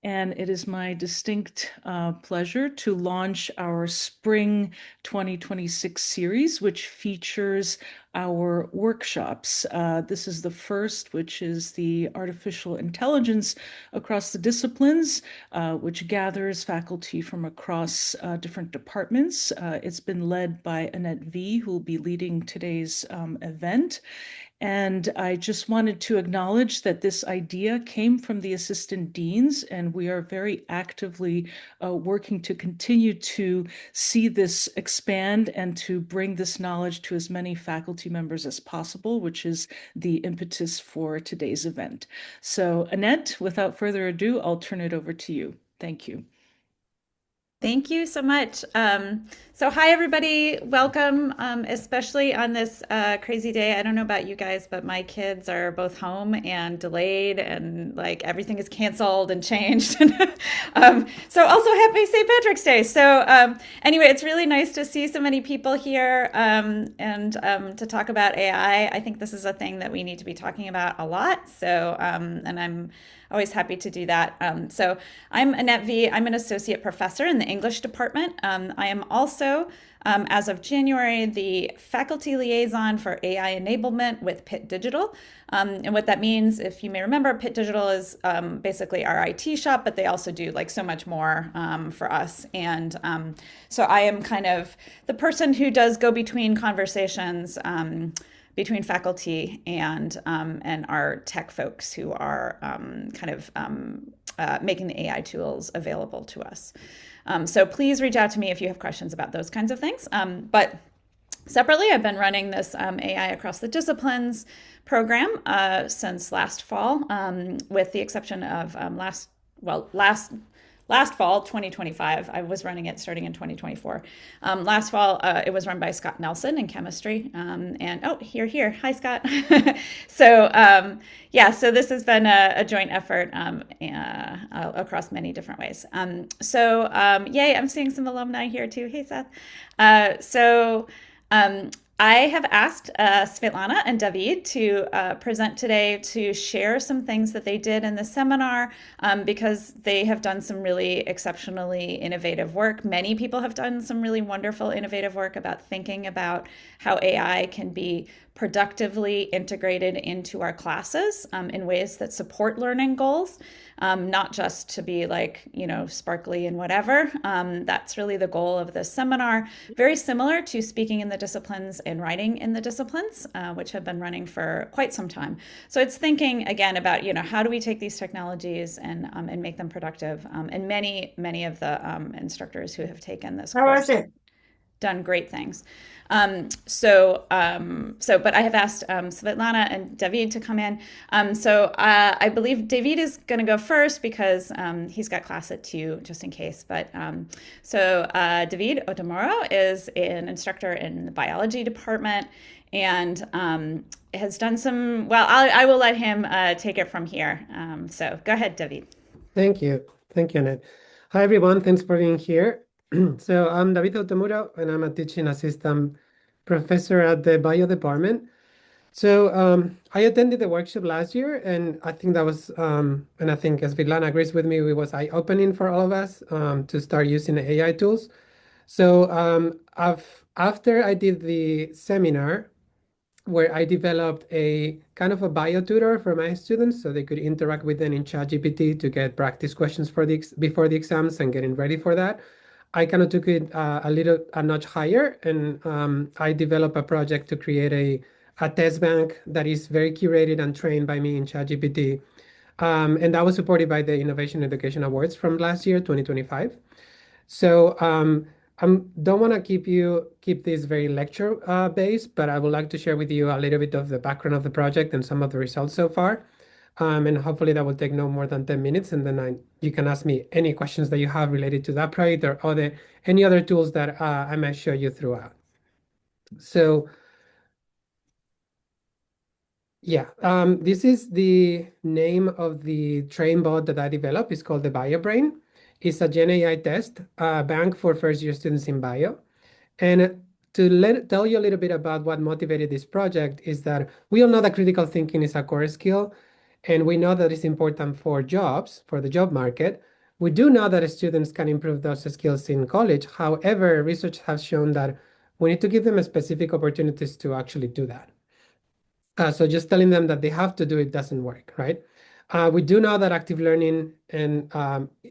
and it is my distinct pleasure to launch our Spring 2026 series, which features our workshops. This is the first, which is the artificial intelligence across the disciplines, which gathers faculty from across different departments. It's been led by Annette Vee, who will be leading today's event. And I just wanted to acknowledge that this idea came from the assistant deans, and we are very actively working to continue to see this expand and to bring this knowledge to as many faculty members as possible, which is the impetus for today's event. So, Annette, without further ado, I'll turn it over to you. Thank you. Thank you so much. Hi everybody, welcome, especially on this crazy day. I don't know about you guys, but my kids are both home and delayed, and like everything is canceled and changed. So also happy St. Patrick's Day. Anyway, it's really nice to see so many people here and to talk about AI. I think this is a thing that we need to be talking about a lot. And I'm always happy to do that. I'm Annette Vee. I'm an associate professor in the English department. I am also, as of January, the faculty liaison for AI enablement with Pitt Digital. And what that means, if you may remember, Pitt Digital is basically our IT shop, but they also do like so much more for us. So I am kind of the person who does go between conversations between faculty and our tech folks who are making the AI tools available to us. So please reach out to me if you have questions about those kinds of things. But separately, I've been running this AI across the disciplines program since last fall, with the exception of last fall, 2025. I was running it starting in 2024. Last fall, it was run by Scott Nelson in chemistry. Here. Hi, Scott. So this has been a joint effort across many different ways. Yay, I'm seeing some alumni here too. Hey, Seth. I have asked Svitlana and David to present today to share some things that they did in the seminar because they have done some really exceptionally innovative work. Many people have done some really wonderful innovative work about thinking about how AI can be productively integrated into our classes in ways that support learning goals, not just to be sparkly and whatever. That's really the goal of this seminar. Very similar to speaking in the disciplines and writing in the disciplines, which have been running for quite some time. So it's thinking again about, how do we take these technologies and make them productive? And many of the instructors who have taken this course done great things. But I have asked Svitlana and David to come in. I believe David is going to go first because he's got class at 2, just in case. David Outomoro is an instructor in the biology department and has done some, I will let him take it from here. So go ahead, David. Thank you. Thank you, Annette. Hi, everyone. Thanks for being here. So I'm David Outomoro, and I'm a teaching assistant professor at the bio department. So I attended the workshop last year, and I think that was, and I think as Svitlana agrees with me, it was eye-opening for all of us to start using AI tools. So after I did the seminar, where I developed a kind of a bio tutor for my students so they could interact with them in ChatGPT to get practice questions for before the exams and getting ready for that. I kind of took it a notch higher, and I developed a project to create a test bank that is very curated and trained by me in ChatGPT. And that was supported by the Innovation Education Awards from last year, 2025. So I don't want to keep this very lecture based, but I would like to share with you a little bit of the background of the project and some of the results so far. And hopefully that will take no more than 10 minutes. And then you can ask me any questions that you have related to that project or any other tools that I might show you throughout. So yeah, this is the name of the train bot that I developed. It's called the BioBrain. It's a Gen AI test bank for first-year students in bio. And tell you a little bit about what motivated this project is that we all know that critical thinking is a core skill, and we know that it's important for jobs, for the job market, We do know that students can improve those skills in college. However, research has shown that we need to give them specific opportunities to actually do that. So just telling them that they have to do it doesn't work, right? We do know that active learning and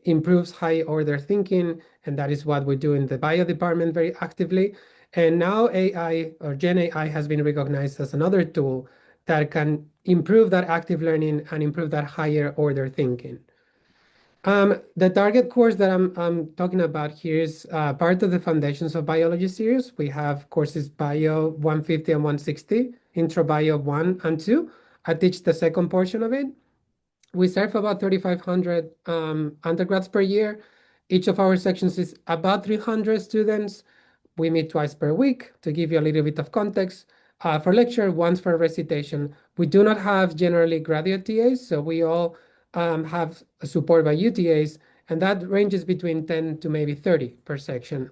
improves high order thinking, and that is what we do in the bio department very actively. And now AI or Gen AI has been recognized as another tool that can improve that active learning and improve that higher order thinking. The target course that I'm talking about here is part of the Foundations of Biology series. We have courses Bio 150 and 160, Intro Bio 1 and 2. I teach the second portion of it. We serve about 3,500 undergrads per year. Each of our sections is about 300 students. We meet twice per week to give you a little bit of context. For lecture, once for recitation. We do not have generally graduate TAs, so we all have support by UTAs, and that ranges between 10 to maybe 30 per section.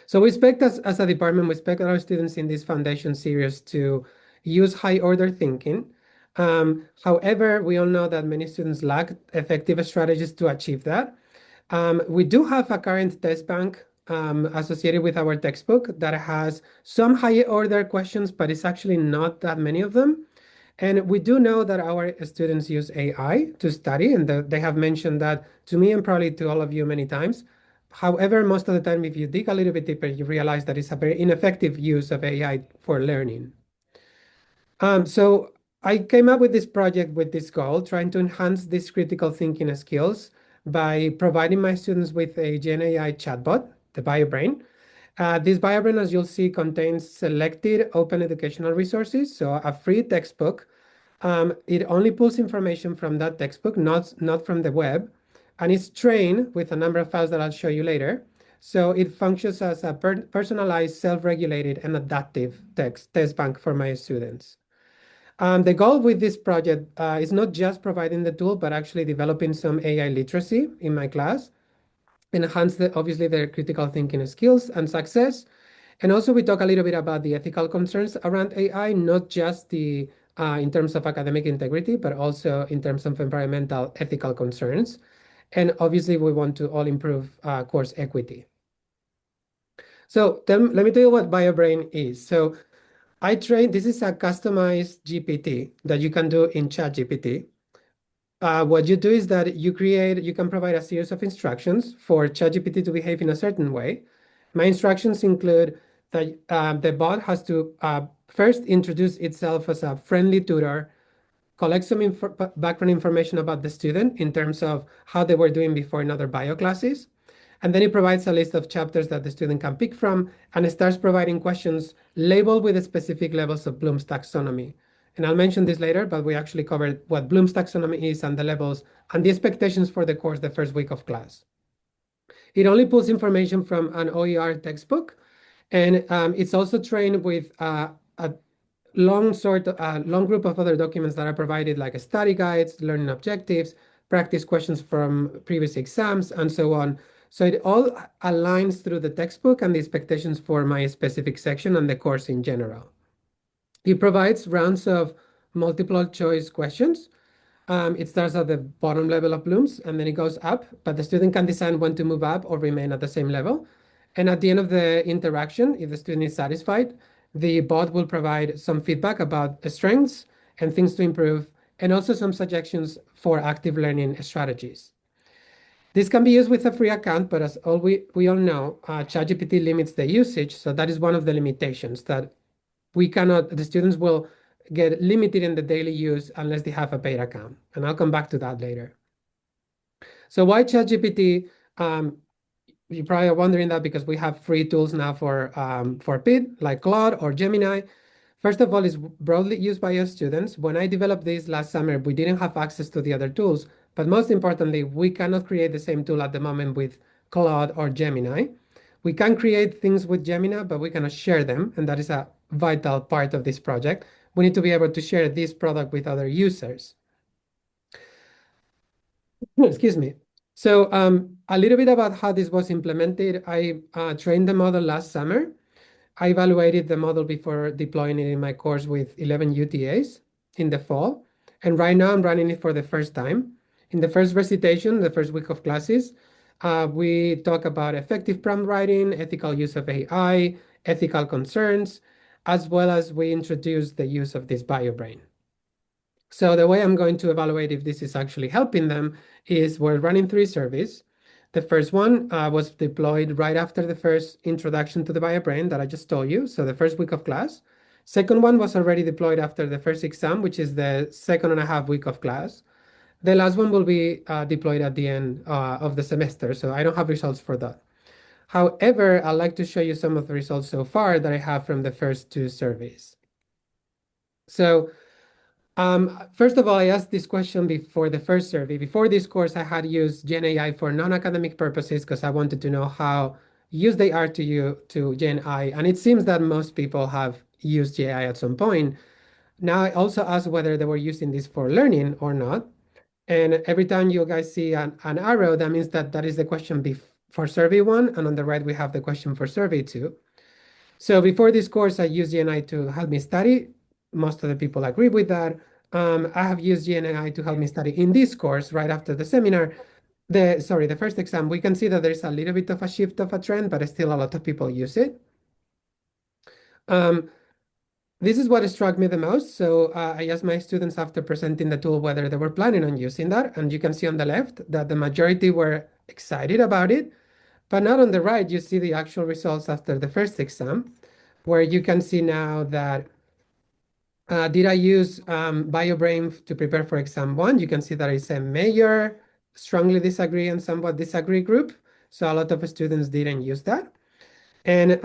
So we expect as a department, we expect our students in this foundation series to use high order thinking. However, we all know that many students lack effective strategies to achieve that. We do have a current test bank associated with our textbook that has some higher order questions, but it's actually not that many of them. And we do know that our students use AI to study, and they have mentioned that to me and probably to all of you many times. However, most of the time, if you dig a little bit deeper, you realize that it's a very ineffective use of AI for learning. So I came up with this project with this goal, trying to enhance these critical thinking skills by providing my students with a Gen AI chatbot, the BioBrain. This BioBrain, as you'll see, contains selected open educational resources, so a free textbook. It only pulls information from that textbook, not from the web, and it's trained with a number of files that I'll show you later. So it functions as a personalized, self-regulated, and adaptive test bank for my students. The goal with this project is not just providing the tool, but actually developing some AI literacy in my class, enhance obviously their critical thinking skills and success. And also we talk a little bit about the ethical concerns around AI, not just the in terms of academic integrity, but also in terms of environmental ethical concerns. And obviously we want to all improve course equity. So let me tell you what BioBrain is. So this is a customized GPT that you can do in ChatGPT. What you do is that you can provide a series of instructions for ChatGPT to behave in a certain way. My instructions include that the bot has to first introduce itself as a friendly tutor, collect some background information about the student in terms of how they were doing before in other bio classes. And then it provides a list of chapters that the student can pick from, and it starts providing questions labeled with specific levels of Bloom's taxonomy. And I'll mention this later, but we actually covered what Bloom's taxonomy is and the levels and the expectations for the course the first week of class. It only pulls information from an OER textbook, and it's also trained with a long group of other documents that are provided, like study guides, learning objectives, practice questions from previous exams, and so on. So it all aligns through the textbook and the expectations for my specific section and the course in general. It provides rounds of multiple choice questions. It starts at the bottom level of Bloom's and then it goes up, but the student can decide when to move up or remain at the same level. And at the end of the interaction, if the student is satisfied, the bot will provide some feedback about the strengths and things to improve, and also some suggestions for active learning strategies. This can be used with a free account, but as we all know, ChatGPT limits the usage. So that is one of the limitations, that the students will get limited in the daily use unless they have a paid account. And I'll come back to that later. So why ChatGPT? You probably are wondering that because we have free tools now for PID, like Claude or Gemini. First of all, it's broadly used by our students. When I developed this last summer, we didn't have access to the other tools. But most importantly, we cannot create the same tool at the moment with Claude or Gemini. We can create things with Gemini, but we cannot share them. And that is a vital part of this project. We need to be able to share this product with other users. Excuse me. So a little bit about how this was implemented. I trained the model last summer. I evaluated the model before deploying it in my course with 11 UTAs in the fall. And right now I'm running it for the first time. In the first recitation, the first week of classes, we talk about effective prompt writing, ethical use of AI, ethical concerns, as well as we introduce the use of this BioBrain. So the way I'm going to evaluate if this is actually helping them is we're running 3 surveys. The first one was deployed right after the first introduction to the BioBrain that I just told you, so the first week of class. Second one was already deployed after the first exam, which is the 2.5 week of class. The last one will be deployed at the end of the semester, so I don't have results for that. However, I'd like to show you some of the results so far that I have from the first 2 surveys. So first of all, I asked this question before the first survey. Before this course, I had used Gen AI for non-academic purposes because I wanted to know how used they are to you to Gen AI. And it seems that most people have used Gen AI at some point. Now I also asked whether they were using this for learning or not. And every time you guys see an arrow, that means that that is the question for survey 1. And on the right, we have the question for survey 2. So before this course, I used GNI to help me study. Most of the people agree with that. I have used GNI to help me study in this course right after the seminar. The first exam, we can see that there's a little bit of a shift of a trend, but still a lot of people use it. This is what struck me the most. So I asked my students after presenting the tool whether they were planning on using that. And you can see on the left that the majority were excited about it. But not on the right, you see the actual results after the first exam, where you can see now that did I use BioBrain to prepare for exam 1? You can see that it's a major, strongly disagree and somewhat disagree group. So a lot of students didn't use that. And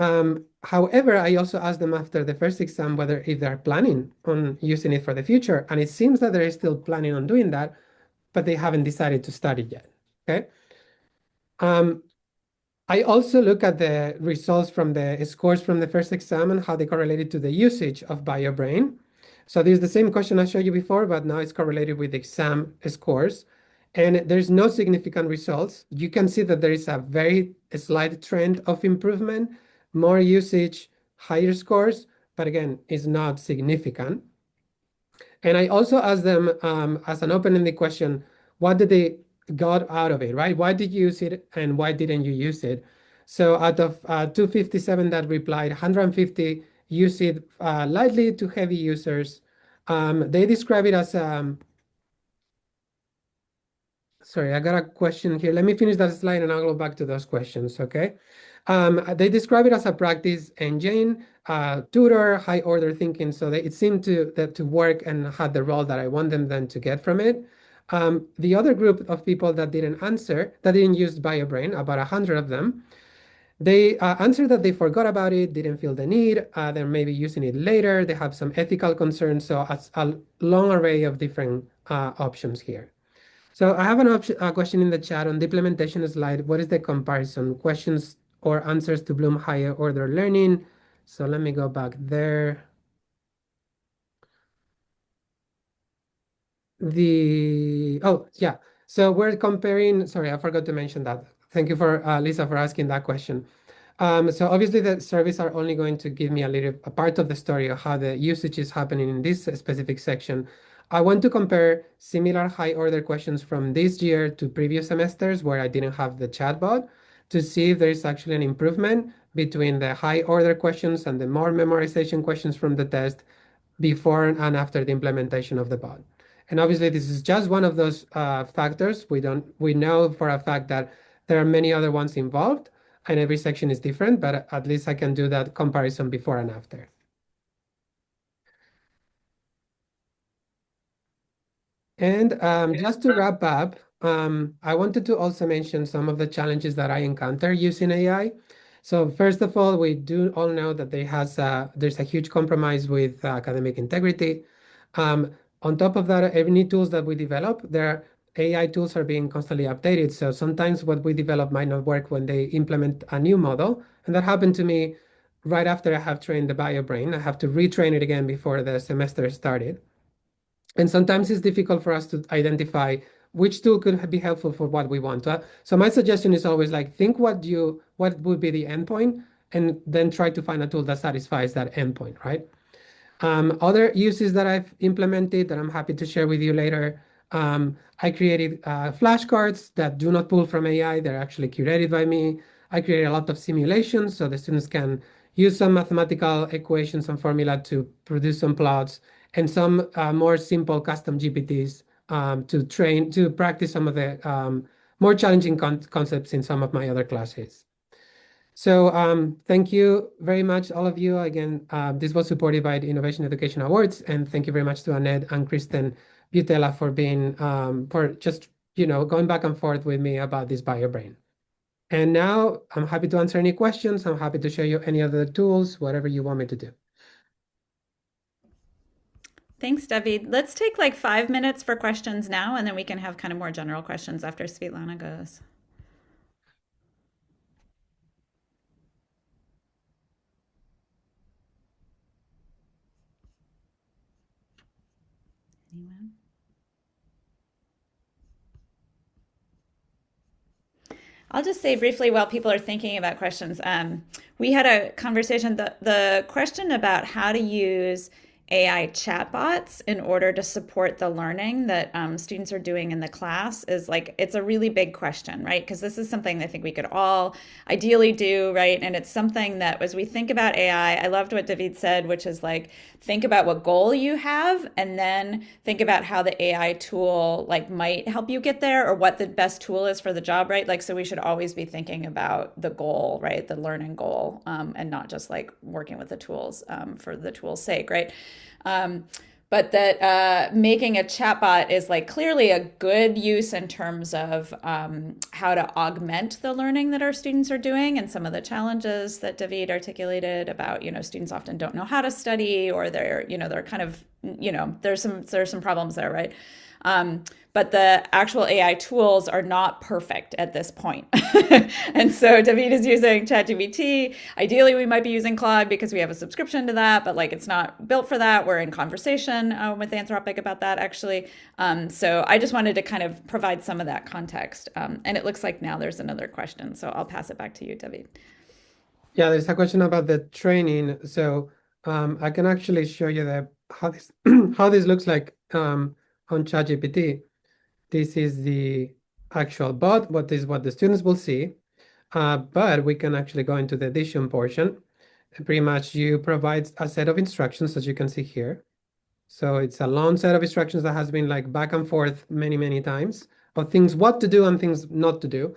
however, I also asked them after the first exam whether if they're planning on using it for the future. And it seems that they're still planning on doing that, but they haven't decided to study yet. Okay. I also look at the results from the scores from the first exam and how they correlated to the usage of BioBrain. So this is the same question I showed you before, but now it's correlated with exam scores. And there's no significant results. You can see that there is a very slight trend of improvement, more usage, higher scores, but again, it's not significant. And I also asked them as an open-ended question, what did they got out of it, right? Why did you use it and why didn't you use it? So out of 257 that replied, 150 use it lightly to heavy users. They describe it as sorry, I got a question here. Let me finish that slide and I'll go back to those questions, okay? They describe it as a practice engine, tutor, high order thinking. So it seemed to work and had the role that I want them then to get from it. The other group of people that didn't answer, that didn't use BioBrain, about 100 of them, they answered that they forgot about it, didn't feel the need, they're maybe using it later, they have some ethical concerns. So a long array of different options here. So I have a question in the chat on the implementation slide. What is the comparison? Questions or answers to Bloom higher order learning? So let me go back there. Oh, yeah. So we're comparing, sorry, I forgot to mention that. Thank you for Lisa for asking that question. So obviously the surveys are only going to give me a part of the story of how the usage is happening in this specific section. I want to compare similar high order questions from this year to previous semesters where I didn't have the chatbot to see if there is actually an improvement between the high order questions and the more memorization questions from the test before and after the implementation of the bot. And obviously this is just one of those factors. We know for a fact that there are many other ones involved and every section is different, but at least I can do that comparison before and after. And just to wrap up, I wanted to also mention some of the challenges that I encounter using AI. So first of all, we do all know that there's a huge compromise with academic integrity. On top of that, any tools that we develop, their AI tools are being constantly updated. So sometimes what we develop might not work when they implement a new model. And that happened to me right after I have trained the BioBrain. I have to retrain it again before the semester started. And sometimes it's difficult for us to identify which tool could be helpful for what we want. So my suggestion is always like think what would be the endpoint, and then try to find a tool that satisfies that endpoint, right? Other uses that I've implemented that I'm happy to share with you later I created flashcards that do not pull from AI. They're actually curated by me. I created a lot of simulations so the students can use some mathematical equations and formula to produce some plots and some more simple custom GPTs to practice some of the more challenging concepts in some of my other classes. So thank you very much, all of you. Again, this was supported by the Innovation Education Awards, and thank you very much to Annette and Kristen Butela for being for just going back and forth with me about this BioBrain. And now I'm happy to answer any questions. I'm happy to show you any other tools, whatever you want me to do. Thanks, David. Let's take like 5 minutes for questions now, and then we can have kind of more general questions after Svitlana goes. Anyone? I'll just say briefly while people are thinking about questions. We had a conversation, the question about how to use AI chatbots in order to support the learning that students are doing in the class is like, it's a really big question, right? Because this is something I think we could all ideally do, right? And it's something that as we think about AI, I loved what David said, which is like, think about what goal you have and then think about how the AI tool like might help you get there or what the best tool is for the job, right? Like, so we should always be thinking about the goal, right? The learning goal, and not just like working with the tools for the tool's sake, right? Um, but that making a chatbot is like clearly a good use in terms of how to augment the learning that our students are doing and some of the challenges that David articulated about, students often don't know how to study or they're kind of, there's some problems there, right? But the actual AI tools are not perfect at this point. And so David is using ChatGPT. Ideally, we might be using Claude because we have a subscription to that, but like it's not built for that. We're in conversation with Anthropic about that, actually. So I just wanted to kind of provide some of that context. And it looks like now there's another question. So I'll pass it back to you, David. Yeah, there's a question about the training. So I can actually show you how this how this looks like on ChatGPT. This is the actual bot. What is what the students will see. But we can actually go into the addition portion. Pretty much you provide a set of instructions, as you can see here. So it's a long set of instructions that has been like back and forth many, many times of things what to do and things not to do.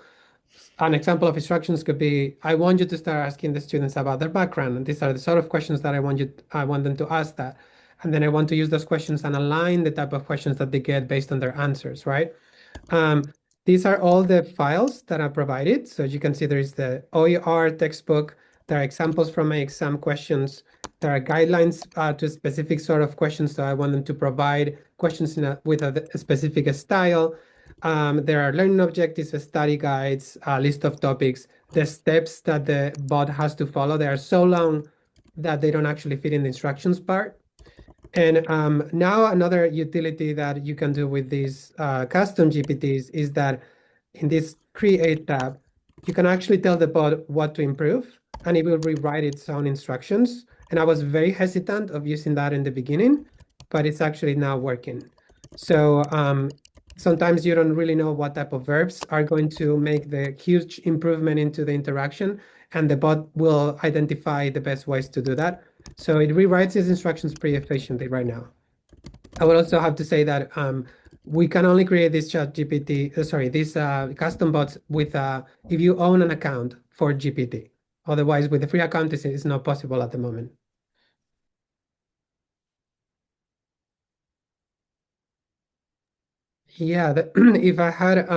An example of instructions could be, I want you to start asking the students about their background. And these are the sort of questions that I want them to ask that. And then I want to use those questions and align the type of questions that they get based on their answers, right? These are all the files that are provided. So as you can see, there is the OER textbook. There are examples from my exam questions. There are guidelines to specific sort of questions. So I want them to provide questions with a specific style. There are learning objectives, study guides, a list of topics, the steps that the bot has to follow. They are so long that they don't actually fit in the instructions part. And now another utility that you can do with these custom GPTs is that in this Create tab, you can actually tell the bot what to improve, and it will rewrite its own instructions. And I was very hesitant of using that in the beginning, but it's actually now working. So sometimes you don't really know what type of verbs are going to make the huge improvement into the interaction, and the bot will identify the best ways to do that. So it rewrites its instructions pretty efficiently right now. I would also have to say that we can only create this these custom bots with if you own an account for GPT. Otherwise, with the free account, it's not possible at the moment. Yeah, if I had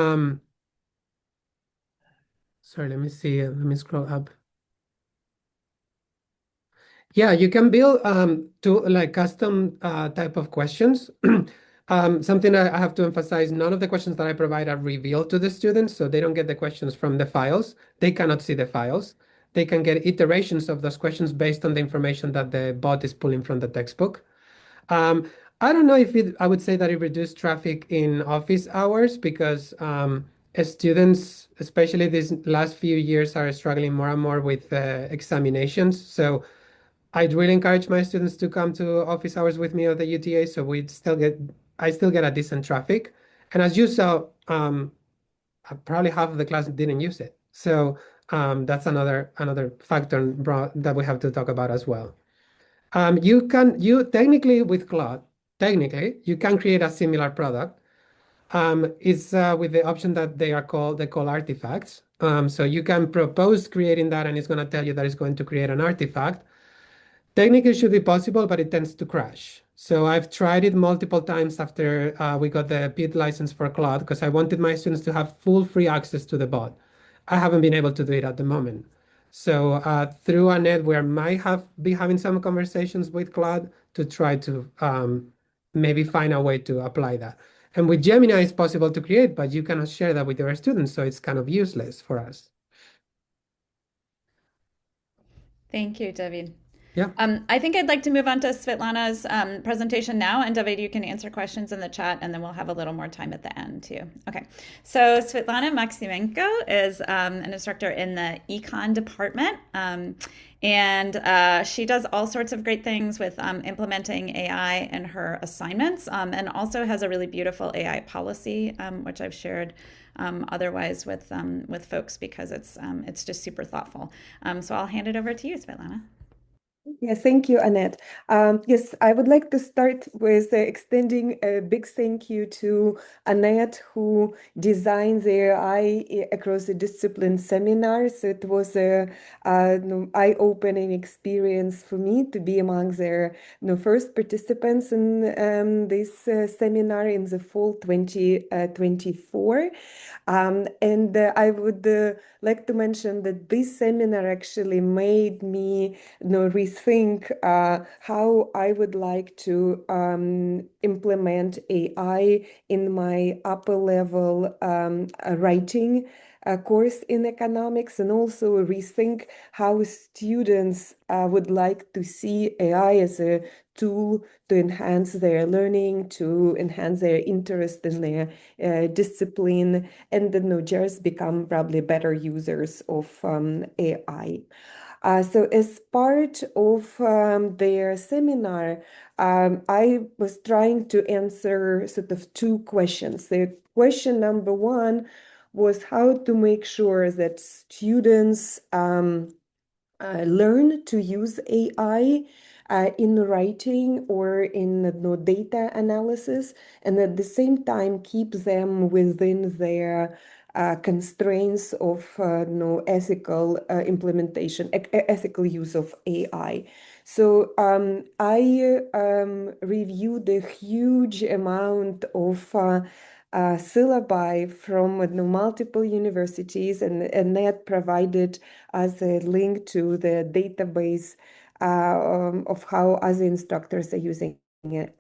sorry, let me see. Let me scroll up. Yeah, you can build to like custom type of questions. Something I have to emphasize, none of the questions that I provide are revealed to the students, so they don't get the questions from the files. They cannot see the files. They can get iterations of those questions based on the information that the bot is pulling from the textbook. I don't know if I would say that it reduced traffic in office hours because students, especially these last few years, are struggling more and more with examinations. So I'd really encourage my students to come to office hours with me at the UTA, so I still get a decent traffic. And as you saw, probably half of the class didn't use it. So that's another factor that we have to talk about as well. You technically with Claude, technically you can create a similar product. It's with the option that they call artifacts. So you can propose creating that, and it's going to tell you that it's going to create an artifact. Technically, it should be possible, but it tends to crash. So I've tried it multiple times after we got the paid license for Claude because I wanted my students to have full free access to the bot. I haven't been able to do it at the moment. So through Annette, we might be having some conversations with Claude to try to maybe find a way to apply that. And with Gemini, it's possible to create, but you cannot share that with your students, so it's kind of useless for us. Thank you, David. Yeah. I think I'd like to move on to Svitlana's presentation now. And David, you can answer questions in the chat, and then we'll have a little more time at the end too. Okay. So Svitlana Maksymenko is an instructor in the econ department. And she does all sorts of great things with implementing AI in her assignments, and also has a really beautiful AI policy, which I've shared otherwise with folks because it's just super thoughtful. So I'll hand it over to you, Svitlana. Yes, thank you, Annette. Yes, I would like to start with extending a big thank you to Annette, who designed the AI across the discipline seminars. It was a eye-opening experience for me to be among the first participants in this seminar in the fall 2024. And I would like to mention that this seminar actually made me rethink how I would like to implement AI in my upper level writing course in economics, and also rethink how students would like to see AI as a tool to enhance their learning, to enhance their interest in their discipline, and then just become probably better users of AI. So as part of their seminar, I was trying to answer sort of two questions. The question number one was how to make sure that students learn to use AI in writing or in data analysis, and at the same time keep them within their constraints of ethical implementation, ethical use of AI. So I reviewed a huge amount of syllabi from multiple universities, and that provided as a link to the database of how other instructors are using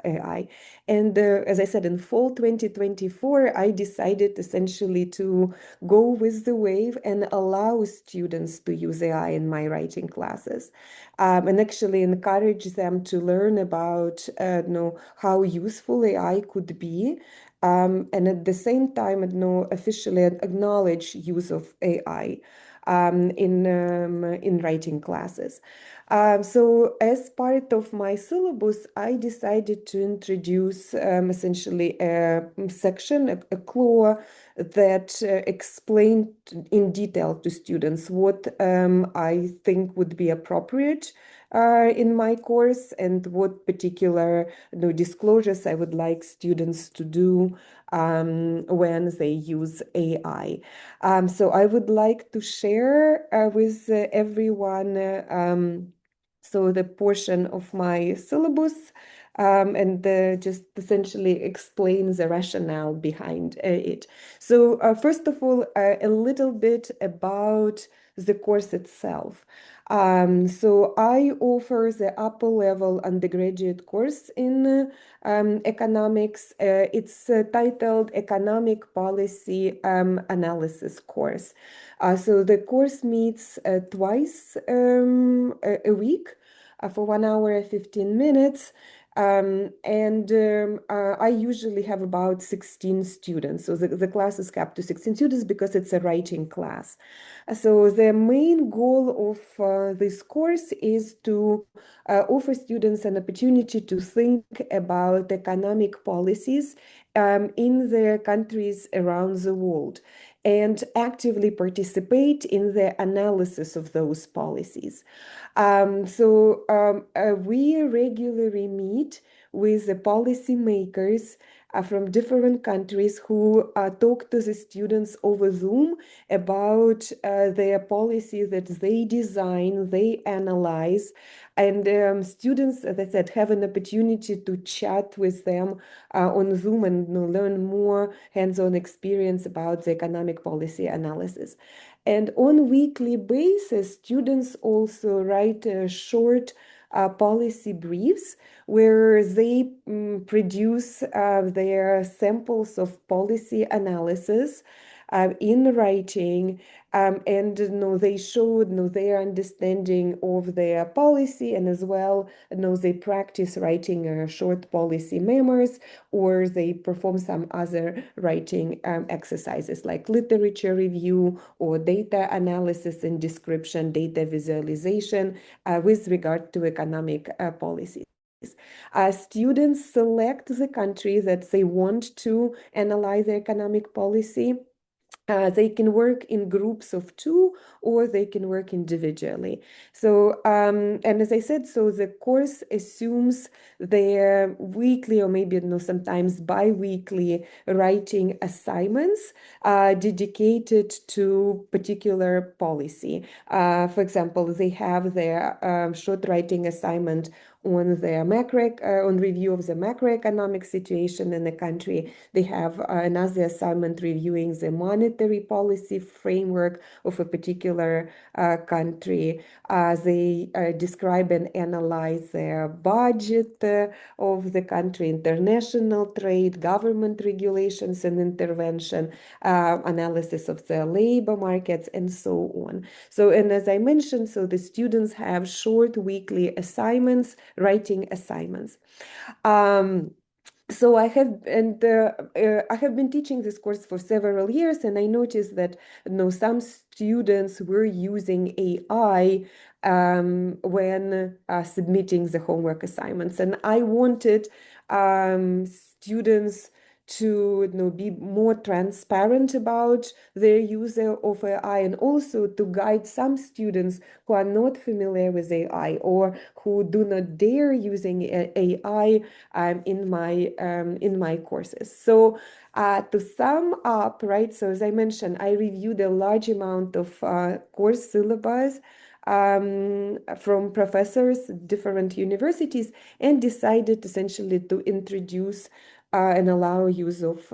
AI. And as I said, in fall 2024, I decided essentially to go with the wave and allow students to use AI in my writing classes, and actually encourage them to learn about how useful AI could be. And at the same time, officially acknowledge use of AI in writing classes. So as part of my syllabus, I decided to introduce essentially a section, a clause that explained in detail to students what I think would be appropriate in my course and what particular disclosures I would like students to do when they use AI. So I would like to share with everyone so the portion of my syllabus and just essentially explain the rationale behind it. So first of all, a little bit about the course itself. So I offer the upper level undergraduate course in economics. It's titled Economic Policy Analysis course. So the course meets twice a week for 1 hour and 15 minutes. I usually have about 16 students. So the class is capped to 16 students because it's a writing class. So the main goal of this course is to offer students an opportunity to think about economic policies in the countries around the world and actively participate in the analysis of those policies. We regularly meet with the policymakers from different countries who talk to the students over Zoom about their policy that they design, they analyze, and students, as I said, have an opportunity to chat with them on Zoom and learn more hands-on experience about the economic policy analysis. And on weekly basis, students also write short policy briefs where they produce their samples of policy analysis in writing, and they show their understanding of their policy, and as well they practice writing short policy memos, or they perform some other writing exercises like literature review or data analysis and description, data visualization with regard to economic policies. Students select the country that they want to analyze their economic policy. They can work in groups of two, or they can work individually. So, and as I said, so the course assumes their weekly or maybe sometimes bi-weekly writing assignments dedicated to particular policy. For example, they have their short writing assignment on the on review of the macroeconomic situation in the country. They have another assignment reviewing the monetary policy framework of a particular country. They describe and analyze their budget of the country, international trade, government regulations and intervention, analysis of the labor markets, and so on. So, and as I mentioned, so the students have short weekly assignments, writing assignments. So I have been teaching this course for several years, and I noticed that some students were using AI when submitting the homework assignments, and I wanted students to be more transparent about their use of AI, and also to guide some students who are not familiar with AI or who do not dare using AI in my courses. So to sum up, right, so as I mentioned, I reviewed a large amount of course syllabus from professors at different universities, and decided essentially to introduce and allow use of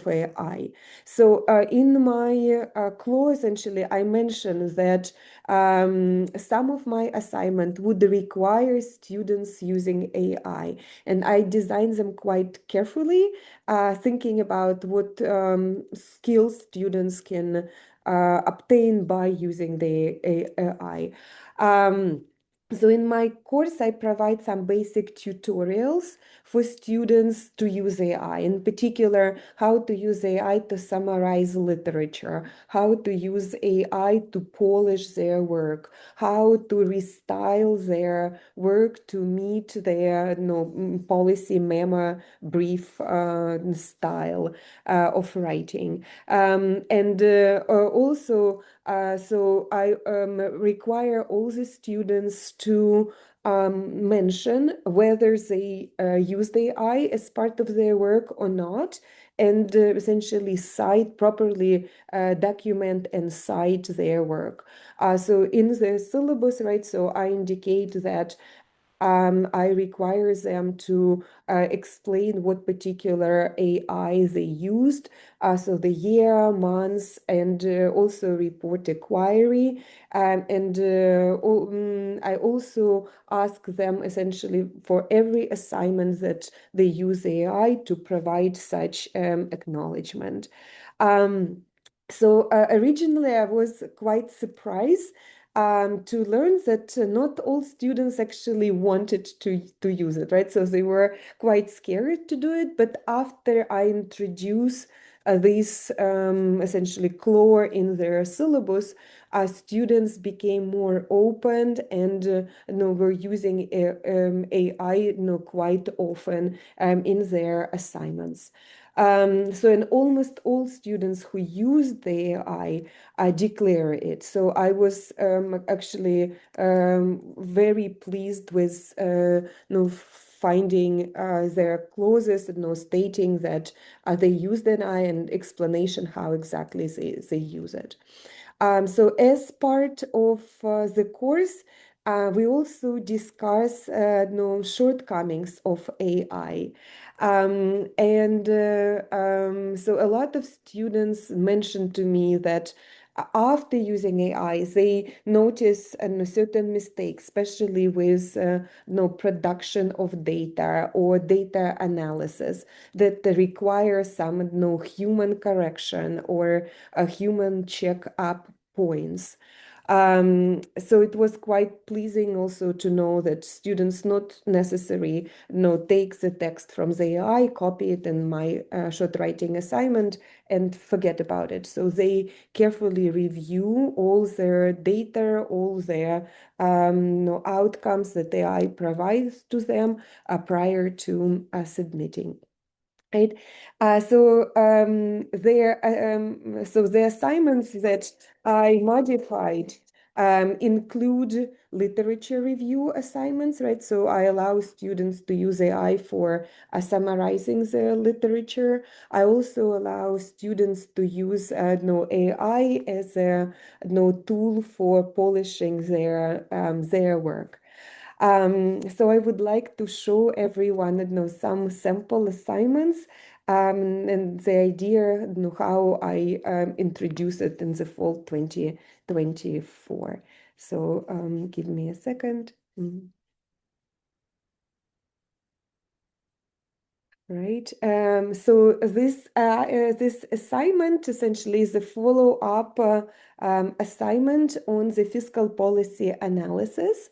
AI. So in my clause, essentially, I mentioned that some of my assignment would require students using AI, and I designed them quite carefully, thinking about what skills students can obtain by using the AI. So in my course, I provide some basic tutorials for students to use AI, in particular, how to use AI to summarize literature, how to use AI to polish their work, how to restyle their work to meet their policy memo brief style of writing. Also, so I require all the students to mention whether they use the AI as part of their work or not, and essentially properly document and cite their work. So in the syllabus, right, so I indicate that I require them to explain what particular AI they used, so the year, months, and also report a query. I also ask them essentially for every assignment that they use AI to provide such acknowledgement. So originally I was quite surprised to learn that not all students actually wanted to use it, right? So they were quite scared to do it. But after I introduce this essentially core in their syllabus, students became more open and were using AI quite often in their assignments. So, and almost all students who use the AI declare it. So I was actually very pleased with finding their clauses, stating that they use the AI and explanation how exactly they use it. So as part of the course, we also discuss shortcomings of AI. So a lot of students mentioned to me that after using AI, they notice certain mistakes, especially with production of data or data analysis that require some human correction or a human check-up points. So it was quite pleasing also to know that students not necessarily take the text from the AI, copy it in my short writing assignment and forget about it. So they carefully review all their data, all their outcomes that the AI provides to them prior to submitting. Right. So the assignments that I modified include literature review assignments, right? So I allow students to use AI for summarizing the literature. I also allow students to use AI as a tool for polishing their work. So I would like to show everyone some sample assignments and the idea how I introduce it in the fall 2024. So give me a second. Right. So this assignment essentially is a follow-up assignment on the fiscal policy analysis.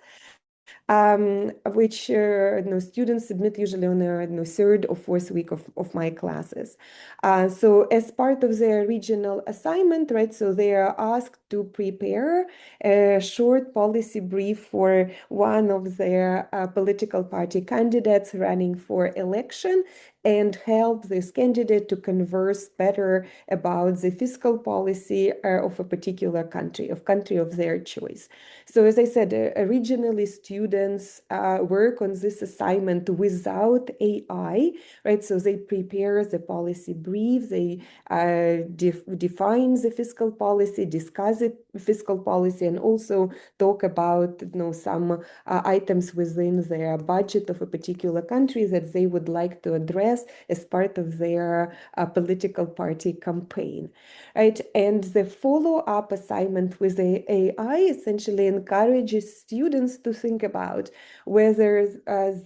Which students submit usually on the third or fourth week of my classes. So as part of their regional assignment, right, so they are asked to prepare a short policy brief for one of their political party candidates running for election and help this candidate to converse better about the fiscal policy of a particular country of their choice. So as I said, originally students work on this assignment without AI, right? So they prepare the policy brief, they define the fiscal policy, discuss the fiscal policy, and also talk about some items within their budget of a particular country that they would like to address as part of their political party campaign, right? And the follow-up assignment with the AI essentially encourages students to think about whether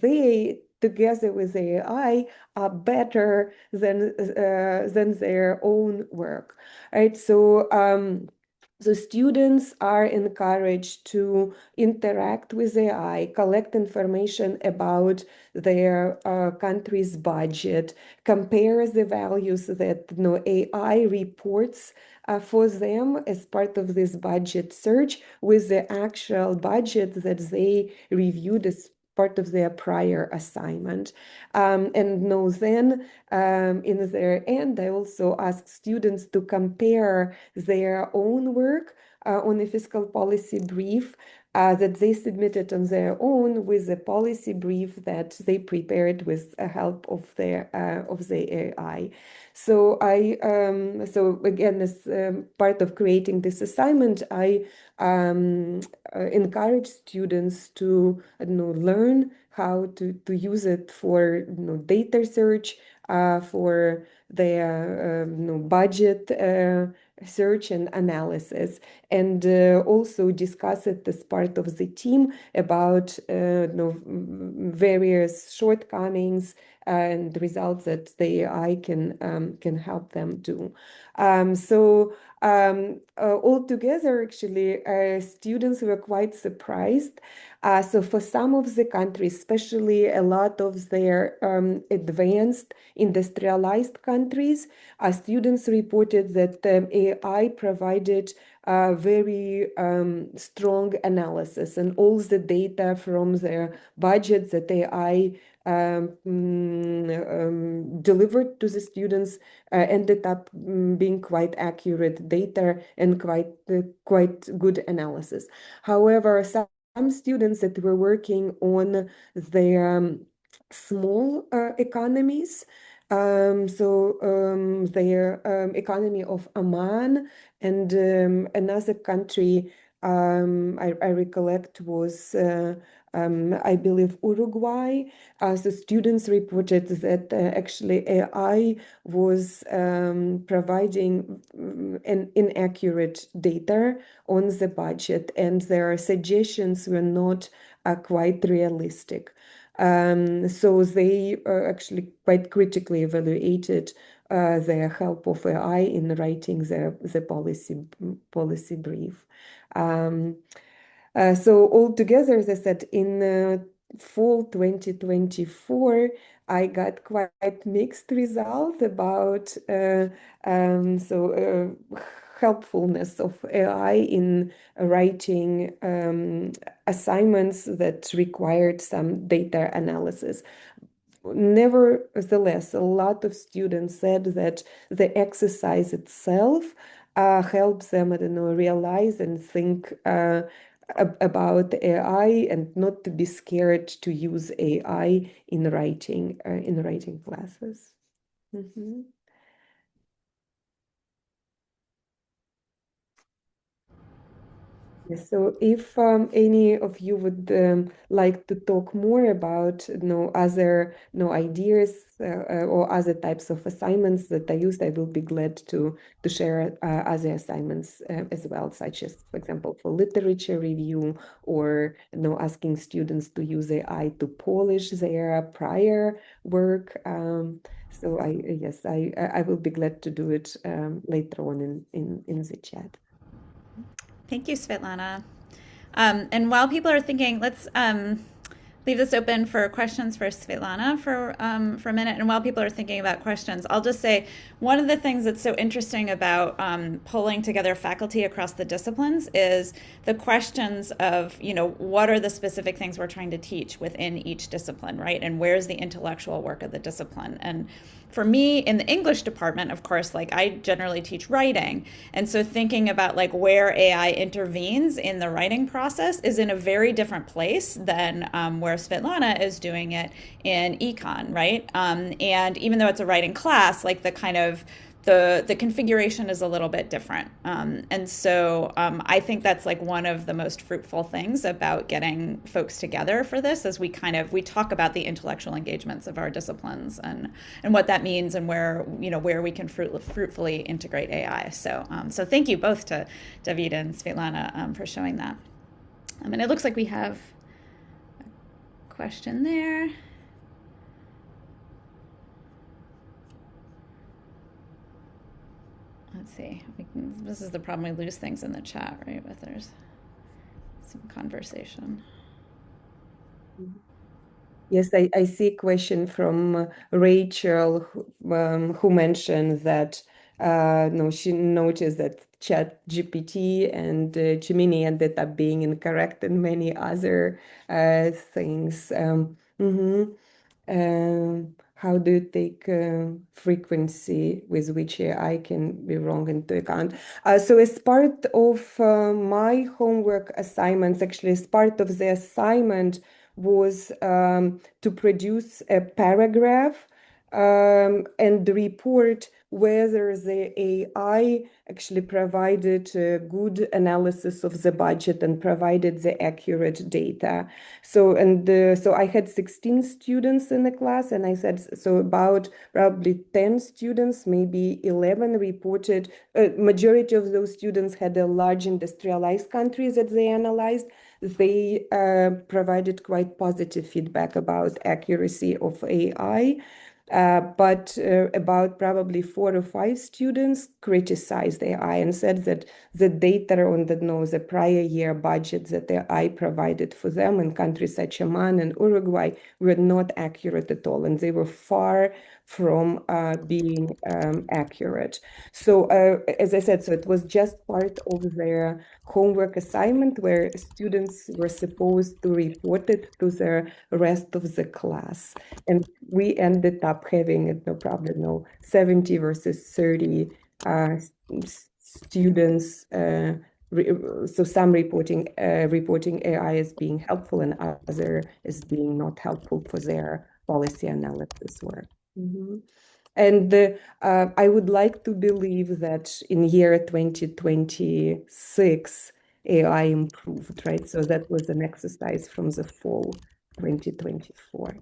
they together with the AI are better than their own work, right? So students are encouraged to interact with AI, collect information about their country's budget, compare the values that AI reports for them as part of this budget search with the actual budget that they reviewed as part of their prior assignment. And then in their end, I also ask students to compare their own work on a fiscal policy brief that they submitted on their own with a policy brief that they prepared with the help of the AI. So so again, as part of creating this assignment, I encourage students to learn how to use it for data search, for their budget search and analysis, and also discuss it as part of the team about various shortcomings and results that the AI can help them do. So Altogether, actually, students were quite surprised. So for some of the countries, especially a lot of their advanced industrialized countries, students reported that AI provided very strong analysis, and all the data from their budget that AI delivered to the students ended up being quite accurate data and quite good analysis. However, some students that were working on their small economies, their economy of Oman and another country I recollect was I believe Uruguay. So students reported that actually AI was providing an inaccurate data on the budget, and their suggestions were not quite realistic. So they actually quite critically evaluated the help of AI in writing the policy brief. So altogether, as I said, in fall 2024, I got quite mixed results about helpfulness of AI in writing assignments that required some data analysis. Nevertheless, a lot of students said that the exercise itself helps them, I don't know, realize and think about AI and not to be scared to use AI in writing classes. Mhm. Yes, so if any of you would like to talk more about other ideas or other types of assignments that I used, I will be glad to share other assignments as well, such as, for example, for literature review, or asking students to use AI to polish their prior work. So I will be glad to do it later on in the chat. Thank you, Svitlana. And while people are thinking, let's leave this open for questions for Svitlana for a minute. And while people are thinking about questions, I'll just say one of the things that's so interesting about pulling together faculty across the disciplines is the questions of, what are the specific things we're trying to teach within each discipline, right? And where's the intellectual work of the discipline? And for me in the English department, of course, like I generally teach writing. And so thinking about like where AI intervenes in the writing process is in a very different place than where Svitlana is doing it in econ, right? And even though it's a writing class, like the kind of the configuration is a little bit different. And so I think that's like one of the most fruitful things about getting folks together for this is we talk about the intellectual engagements of our disciplines and what that means and where we can fruitfully integrate AI. So thank you both to David and Svitlana for showing that. And it looks like we have a question there. Let's see. This is the problem. We lose things in the chat, right? But there's some conversation. Yes, I see a question from Rachel who mentioned that she noticed that Chat GPT and Gemini ended up being incorrect and many other things. How do you take frequency with which I can be wrong into account? So as part of my homework assignments, actually as part of the assignment was to produce a paragraph and report whether the AI actually provided a good analysis of the budget and provided the accurate data. So I had 16 students in the class, and I said so about probably 10 students, maybe 11 reported. Majority of those students had a large industrialized countries that they analyzed. They provided quite positive feedback about accuracy of AI. But about probably 4 or 5 students criticized AI and said that the data on the prior year budget that the AI provided for them in countries such as Oman and Uruguay were not accurate at all, and they were far from being accurate. So as I said, so it was just part of their homework assignment where students were supposed to report it to the rest of the class. And we ended up having, no problem, 70 versus 30 students. So some reporting AI as being helpful and other as being not helpful for their policy analysis work. And I would like to believe that in year 2026, AI improved, right? So that was an exercise from the fall 2024.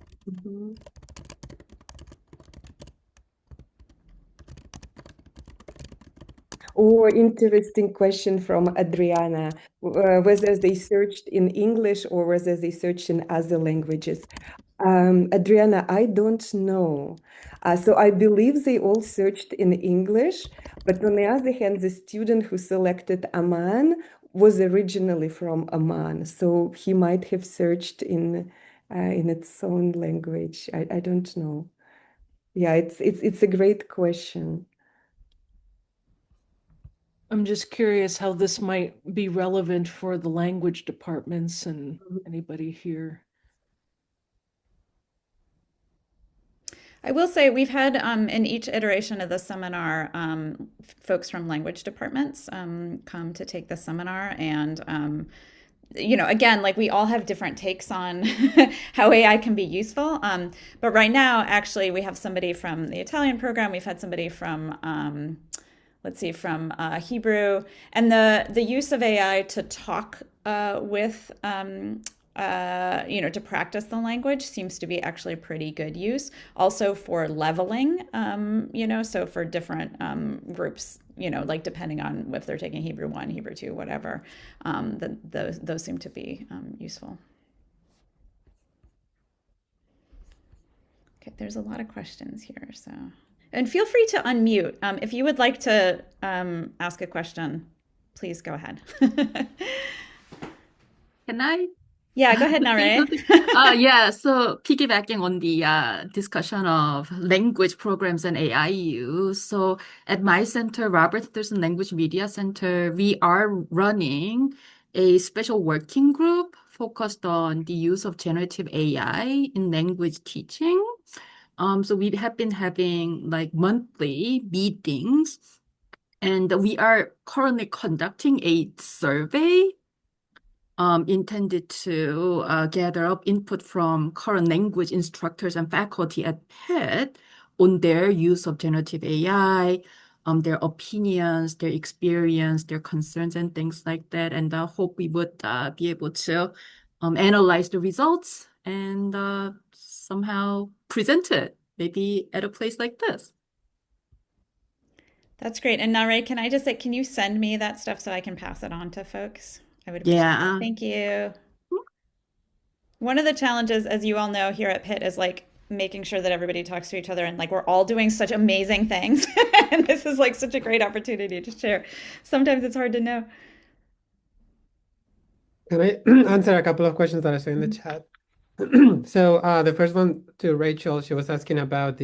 Oh, interesting question from Adriana. Whether they searched in English or whether they searched in other languages. Adriana, I don't know. So I believe they all searched in English, but on the other hand, the student who selected Amman was originally from Amman, so he might have searched in its own language. I don't know. Yeah, it's a great question. I'm just curious how this might be relevant for the language departments and anybody here. I will say we've had in each iteration of the seminar folks from language departments come to take the seminar, and again, like we all have different takes on how AI can be useful. But right now, actually, we have somebody from the Italian program. We've had somebody from let's see, from Hebrew, and the use of AI to talk with to practice the language seems to be actually pretty good use. Also for leveling, so for different groups, like depending on if they're taking Hebrew 1, Hebrew 2, whatever, those seem to be useful. Okay, there's a lot of questions here, so. And feel free to unmute. If you would like to ask a question, please go ahead. Can I Yeah, go ahead, say Nare. something? Yeah, so piggybacking on the discussion of language programs and AI use. So at my center, Robert Thurston Language Media Center, we are running a special working group focused on the use of generative AI in language teaching. So we have been having like monthly meetings, and we are currently conducting a survey intended to gather up input from current language instructors and faculty at PET on their use of generative AI, their opinions, their experience, their concerns, and things like that. And I hope we would be able to analyze the results and somehow present it, maybe at a place like this. That's great. And Nare, can I just say, can you send me that stuff so I can pass it on to folks? I would appreciate that. Thank you. One of the challenges, as you all know, here at Pitt is like making sure that everybody talks to each other, and like we're all doing such amazing things. And this is like such a great opportunity to share. Sometimes it's hard to know. Can I answer a couple of questions that I saw in the chat? So the first one to Rachel, she was asking about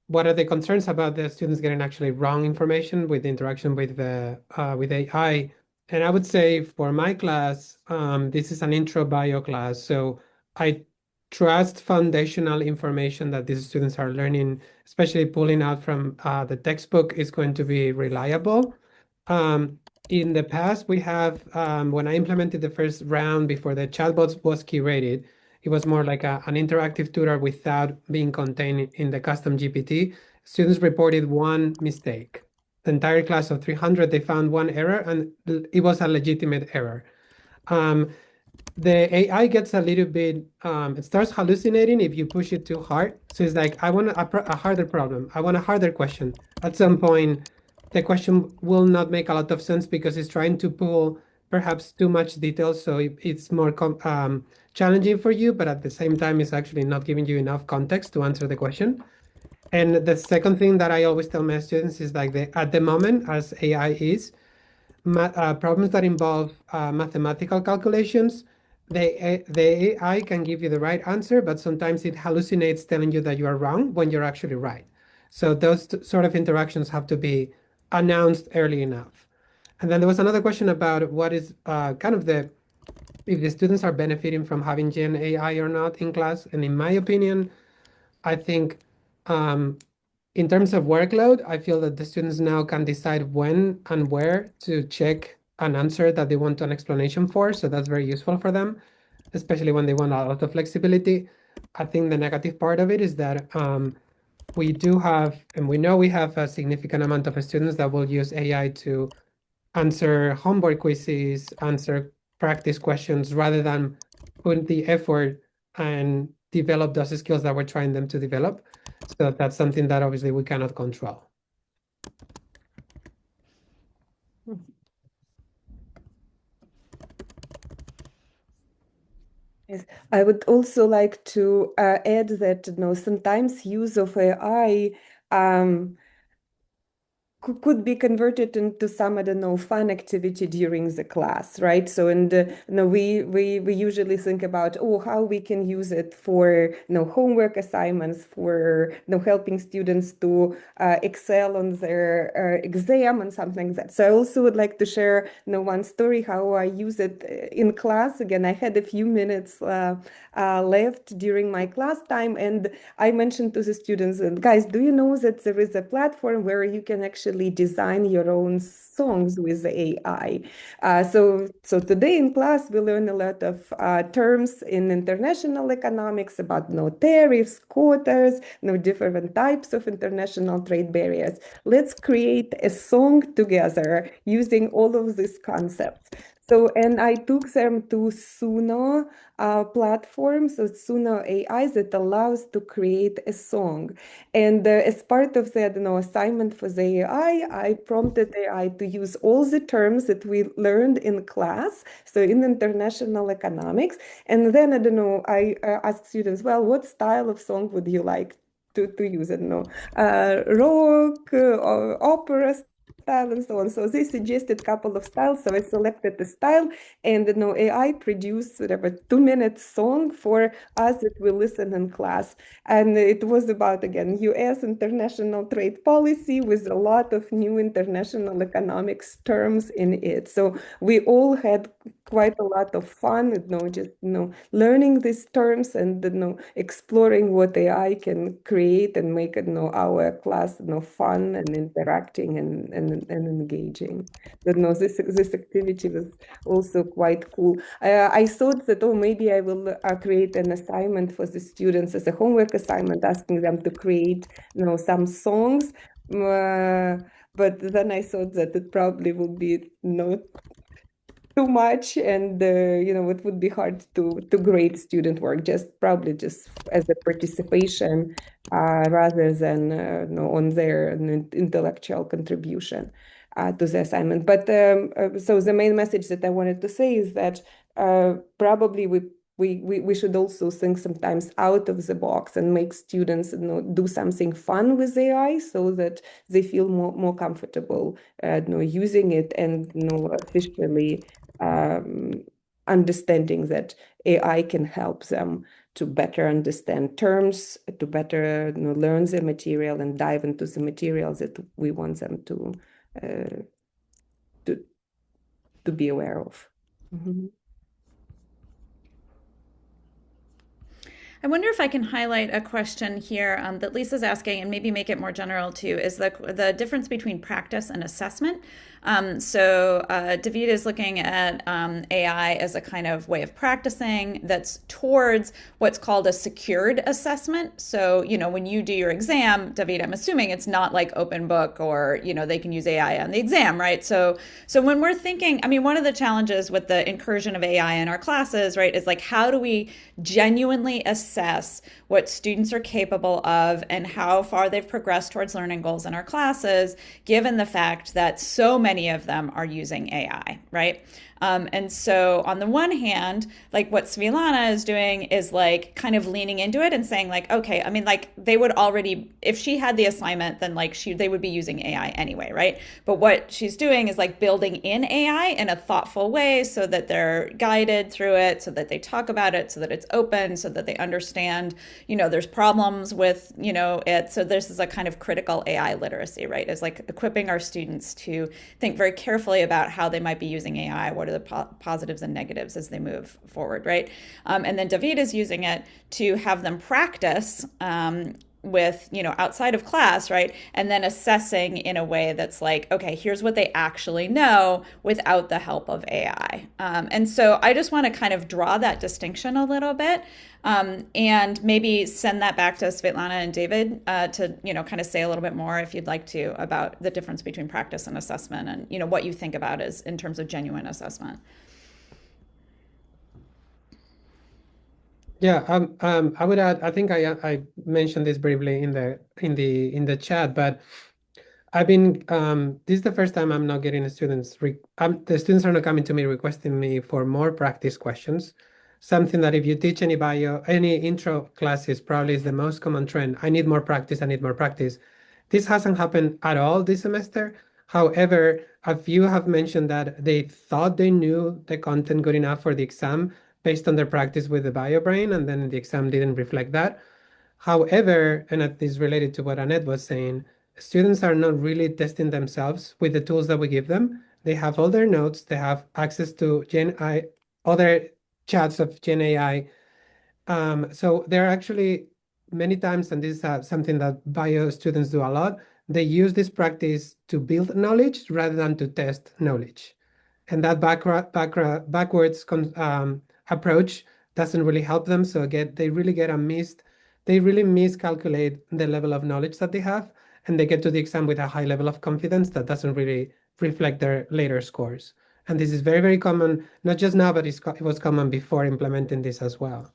what are the concerns about the students getting actually wrong information with the interaction with the with AI? And I would say for my class, this is an intro bio class, so I trust foundational information that these students are learning, especially pulling out from the textbook, is going to be reliable. In the past, we have when I implemented the first round before the chatbot was curated, it was more like an interactive tutor without being contained in the custom GPT. Students reported one mistake. The entire class of 300, they found one error, and it was a legitimate error. The AI gets a little bit, it starts hallucinating if you push it too hard. So it's like, I want a harder problem. I want a harder question. At some point, the question will not make a lot of sense because it's trying to pull perhaps too much detail, so it's more challenging for you, but at the same time, it's actually not giving you enough context to answer the question. And the second thing that I always tell my students is like at the moment, as AI is, problems that involve mathematical calculations, the AI can give you the right answer, but sometimes it hallucinates telling you that you are wrong when you're actually right. So those sort of interactions have to be announced early enough. And then there was another question about what is kind of if the students are benefiting from having Gen AI or not in class. And in my opinion, I think um, in terms of workload, I feel that the students now can decide when and where to check an answer that they want an explanation for. So that's very useful for them, especially when they want a lot of flexibility. I think the negative part of it is that we do have, and we know we have a significant amount of students that will use AI to answer homework quizzes, answer practice questions, rather than put the effort and develop those skills that we're trying them to develop. So that's something that obviously we cannot control. Yes, I would also like to add that sometimes use of AI could be converted into some, I don't know, fun activity during the class, right? So, and we usually think about, oh, how we can use it for homework assignments, for helping students to excel on their exam and something like that. So I also would like to share one story how I use it in class. Again, I had a few minutes left during my class time, and I mentioned to the students, guys, do you know that there is a platform where you can actually design your own songs with the AI? So today in class, we learn a lot of terms in international economics about tariffs, quotas, different types of international trade barriers. Let's create a song together using all of these concepts. So, and I took them to Suno platform, so Suno AI that allows to create a song. And as part of the assignment for the AI, I prompted AI to use all the terms that we learned in class, so in international economics. And then, I asked students, well, what style of song would you like to use? I don't know, rock, or opera style, and so on. So they suggested a couple of styles. So I selected the style, and AI produced whatever 2 minute song for us that we listen in class. And it was about, again, US international trade policy with a lot of new international economics terms in it. So we all had quite a lot of fun, just learning these terms and exploring what AI can create and make our class fun and interacting and engaging. But no, this activity was also quite cool. I thought that, oh, maybe I will create an assignment for the students as a homework assignment, asking them to create some songs. But then I thought that it probably would be too much, and it would be hard to grade student work, probably just as a participation rather than on their intellectual contribution to the assignment. But so the main message that I wanted to say is that probably we should also think sometimes out of the box and make students do something fun with AI so that they feel more comfortable using it and officially understanding that AI can help them to better understand terms, to better learn the material and dive into the materials that we want them to be aware of. Mm-hmm. I wonder if I can highlight a question here that Lisa's asking, and maybe make it more general too, is the difference between practice and assessment. David is looking at AI as a kind of way of practicing that's towards what's called a secured assessment. So, when you do your exam, David, I'm assuming it's not like open book or, they can use AI on the exam, right? So when we're thinking, I mean, one of the challenges with the incursion of AI in our classes, right, is like, how do we genuinely assess what students are capable of and how far they've progressed towards learning goals in our classes, given the fact that so many of them are using AI, right? And so on the one hand, like what Svitlana is doing is like kind of leaning into it and saying like, okay, I mean, like they would already, if she had the assignment, then like they would be using AI anyway, right? But what she's doing is like building in AI in a thoughtful way so that they're guided through it, so that they talk about it, so that it's open, so that they understand, there's problems with, it. So this is a kind of critical AI literacy, right? It's like equipping our students to think very carefully about how they might be using AI, what are the positives and negatives as they move forward, right? And then David is using it to have them practice with, outside of class, right? And then assessing in a way that's like, okay, here's what they actually know without the help of AI. And so I just want to kind of draw that distinction a little bit, and maybe send that back to Svitlana and David to, kind of say a little bit more, if you'd like to, about the difference between practice and assessment and, what you think about is in terms of genuine assessment. Yeah, I would add. I think I mentioned this briefly in the chat, but I've been this is the first time I'm not getting students. The students are not coming to me requesting me for more practice questions. Something that if you teach any intro classes, probably is the most common trend. I need more practice. I need more practice. This hasn't happened at all this semester. However, a few have mentioned that they thought they knew the content good enough for the exam based on their practice with the BioBrain, and then the exam didn't reflect that. However, and that is related to what Annette was saying, students are not really testing themselves with the tools that we give them. They have all their notes, they have access to other chats of Gen AI. So there are actually many times, and this is something that bio students do a lot, they use this practice to build knowledge rather than to test knowledge. And that backwards approach doesn't really help them. So they really miscalculate the level of knowledge that they have, and they get to the exam with a high level of confidence that doesn't really reflect their later scores. And this is very, very common, not just now, but it was common before implementing this as well.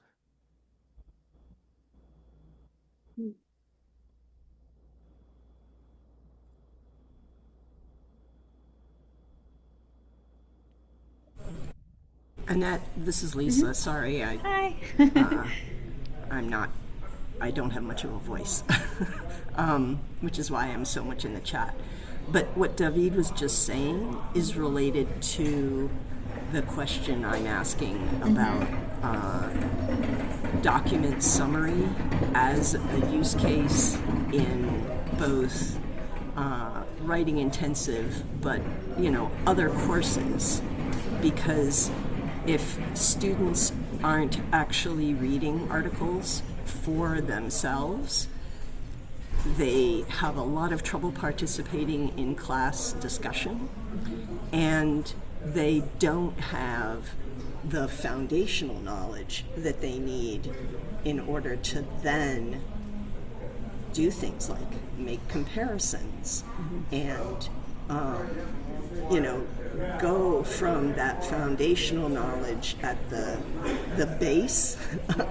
Annette, this is Lisa. Sorry, Hi. I don't have much of a voice, which is why I'm so much in the chat. But what David was just saying is related to the question I'm asking about document summary as a use case in both writing intensive, but other courses, because if students aren't actually reading articles for themselves, they have a lot of trouble participating in class discussion, and they don't have the foundational knowledge that they need in order to then do things like make comparisons and go from that foundational knowledge at the base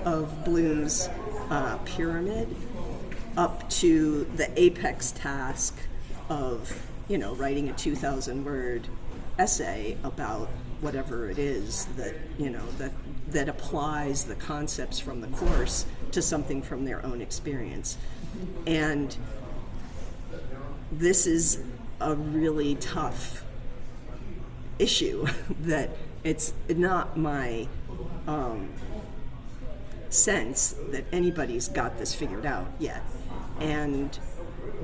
of Bloom's pyramid up to the apex task of writing a 2,000-word essay about whatever it is that that applies the concepts from the course to something from their own experience. And this is a really tough issue that it's not my sense that anybody's got this figured out yet. And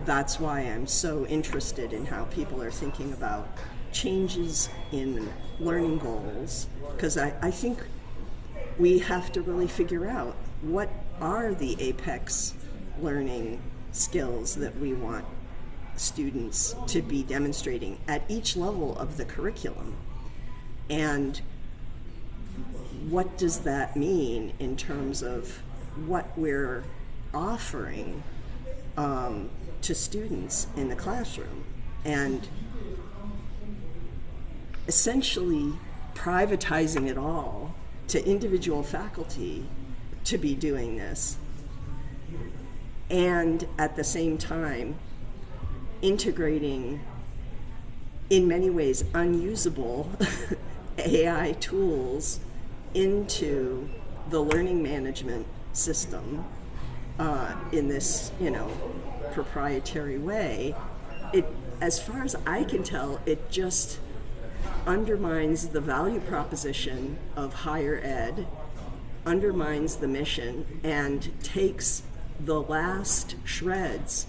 that's why I'm so interested in how people are thinking about changes in learning goals, because I think we have to really figure out what are the apex learning skills that we want students to be demonstrating at each level of the curriculum, and what does that mean in terms of what we're offering to students in the classroom, and essentially privatizing it all to individual faculty to be doing this, and at the same time integrating in many ways unusable AI tools into the learning management system in this, proprietary way, as far as I can tell, it just undermines the value proposition of higher ed, undermines the mission, and takes the last shreds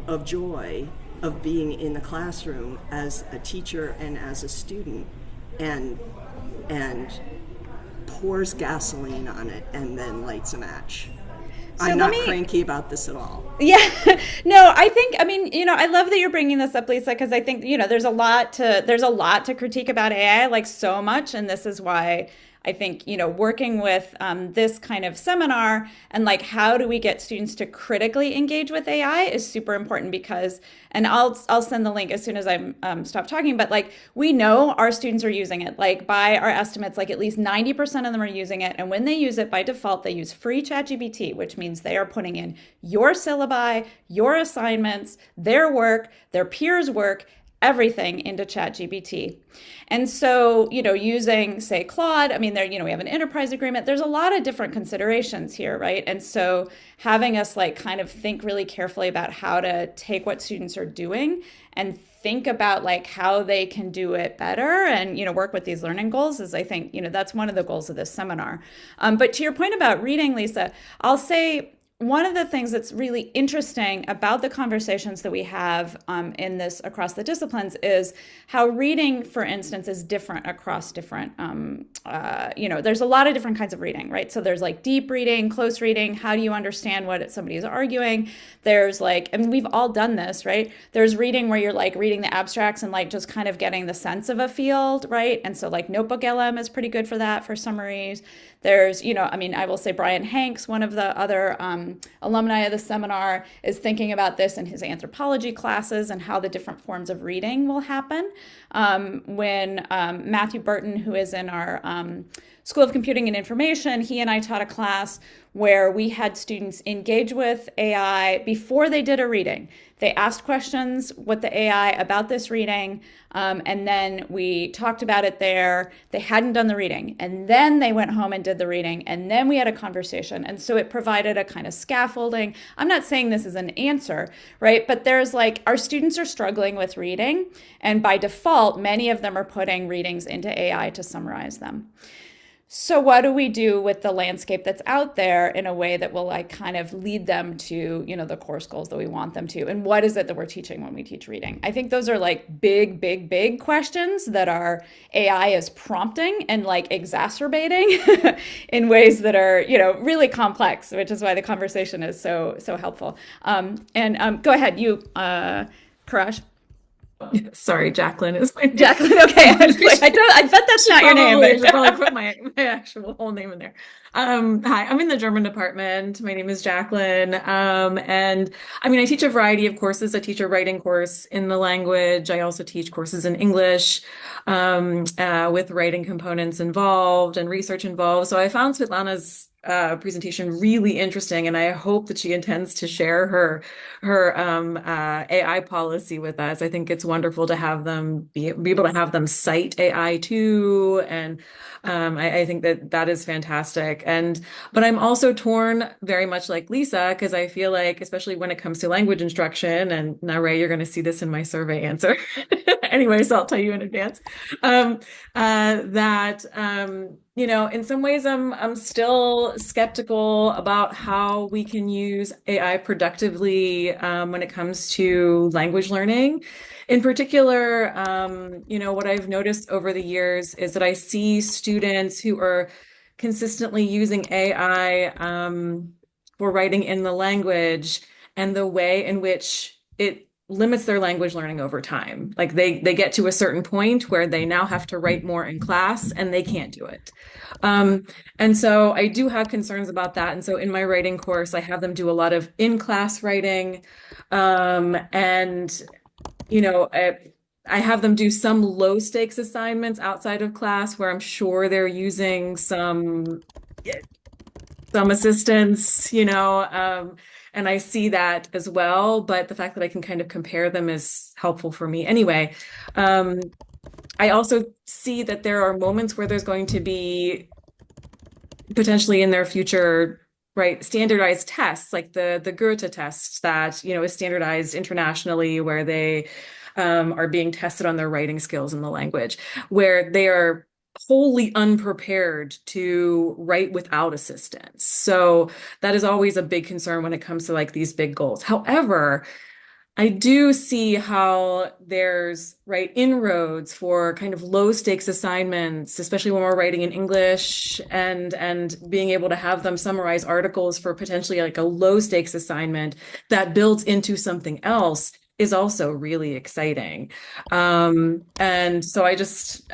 of joy of being in the classroom as a teacher and as a student, and pours gasoline on it and then lights a match. So I'm not cranky about this at all. Yeah, no, I love that you're bringing this up, Lisa, because I think, there's a lot to critique about AI, like so much. And this is why I think, working with this kind of seminar and like how do we get students to critically engage with AI is super important because, and I'll send the link as soon as I stop talking, but like we know our students are using it. Like by our estimates, like at least 90% of them are using it. And when they use it by default, they use free ChatGPT, which means they are putting in your syllabi, your assignments, their work, their peers' work, everything into ChatGPT. And so, using, say, Claude, we have an enterprise agreement. There's a lot of different considerations here, right? And so having us like kind of think really carefully about how to take what students are doing and think about like how they can do it better and, work with these learning goals is, I think, that's one of the goals of this seminar. But to your point about reading, Lisa, I'll say, one of the things that's really interesting about the conversations that we have in this across the disciplines is how reading, for instance, is different across different, there's a lot of different kinds of reading, right? So there's like deep reading, close reading. How do you understand what somebody is arguing? There's like, we've all done this, right? There's reading where you're like reading the abstracts and like just kind of getting the sense of a field, right? And so like Notebook LM is pretty good for that, for summaries. There's, I will say Brian Hanks, one of the other alumni of the seminar, is thinking about this in his anthropology classes and how the different forms of reading will happen. When Matthew Burton, who is in our School of Computing and Information, he and I taught a class where we had students engage with AI before they did a reading. They asked questions with the AI about this reading, and then we talked about it there. They hadn't done the reading, and then they went home and did the reading, and then we had a conversation. And so it provided a kind of scaffolding. I'm not saying this is an answer, right? But there's like, our students are struggling with reading, and by default, many of them are putting readings into AI to summarize them. So what do we do with the landscape that's out there in a way that will like kind of lead them to, the course goals that we want them to? And what is it that we're teaching when we teach reading? I think those are like big, big, big questions that our AI is prompting and like exacerbating in ways that are, really complex, which is why the conversation is so helpful. Go ahead, you, Parash. Sorry, Jacqueline is my name. Jacqueline, okay. I was like, I bet that's not your name. I should probably put my actual whole name in there. Hi, I'm in the German department. My name is Jacqueline. And I teach a variety of courses. I teach a writing course in the language. I also teach courses in English with writing components involved and research involved. So I found Svitlana's presentation really interesting, and I hope that she intends to share her AI policy with us. I think it's wonderful to have them be able to have them cite AI too, and I think that is fantastic. But I'm also torn, very much like Lisa, because I feel like, especially when it comes to language instruction, and now Ray, you're going to see this in my survey answer. Anyway, so I'll tell you in advance that in some ways I'm still skeptical about how we can use AI productively when it comes to language learning. In particular, what I've noticed over the years is that I see students who are consistently using AI for writing in the language, and the way in which it limits their language learning over time. Like they get to a certain point where they now have to write more in class and they can't do it. And so I do have concerns about that. And so in my writing course, I have them do a lot of in-class writing. I have them do some low stakes assignments outside of class where I'm sure they're using some assistance, and I see that as well, but the fact that I can kind of compare them is helpful for me. Anyway, I also see that there are moments where there's going to be potentially in their future, right, standardized tests like the Goethe test that, is standardized internationally, where they are being tested on their writing skills in the language, where they are wholly unprepared to write without assistance. So that is always a big concern when it comes to like these big goals. However, I do see how there's right inroads for kind of low stakes assignments, especially when we're writing in English and being able to have them summarize articles for potentially like a low stakes assignment that builds into something else is also really exciting. And so I just